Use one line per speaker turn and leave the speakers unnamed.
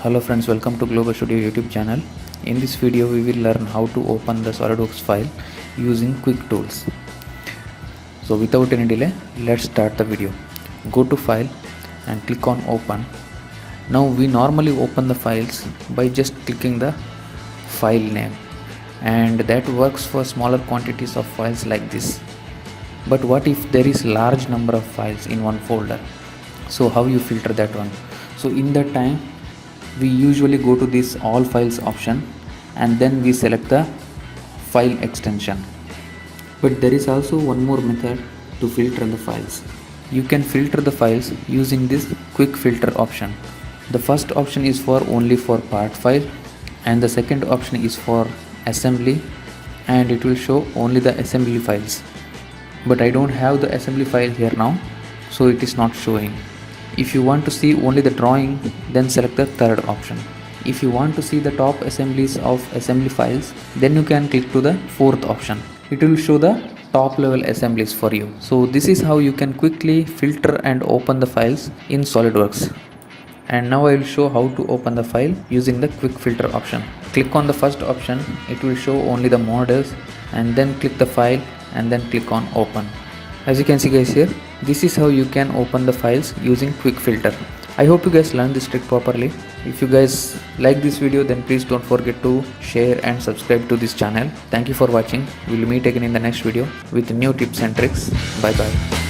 Hello friends, welcome to Global Studio YouTube channel. In this video we will learn how to open the Solidworks file using quick tools. So without any delay, let's start the video. Go to file and click on open. Now we normally open the files by just clicking the file name, and that works for smaller quantities of files like this. But what if there is large number of files in one folder? So how you filter that one? So in that time we usually go to this all files option and then we select the file extension. But there is also one more method to filter the files. You can filter the files using this quick filter option. The first option is for only for part file, and the second option is for assembly, and it will show only the assembly files. But I don't have the assembly file here now, so it is not showing. If you want to see only the drawing, then select the third option. If you want to see the top assemblies of assembly files, then you can click to the fourth option. It will show the top level assemblies for you. So this is how you can quickly filter and open the files in SolidWorks. And now I will show how to open the file using the quick filter option. Click on the first option, it will show only the models, and then click the file and then click on open. As you can see guys here, this is how you can open the files using quick filter. I hope you guys learned this trick properly. If you guys like this video, then please don't forget to share and subscribe to this channel. Thank you for watching. We'll meet again in the next video with new tips and tricks. Bye bye.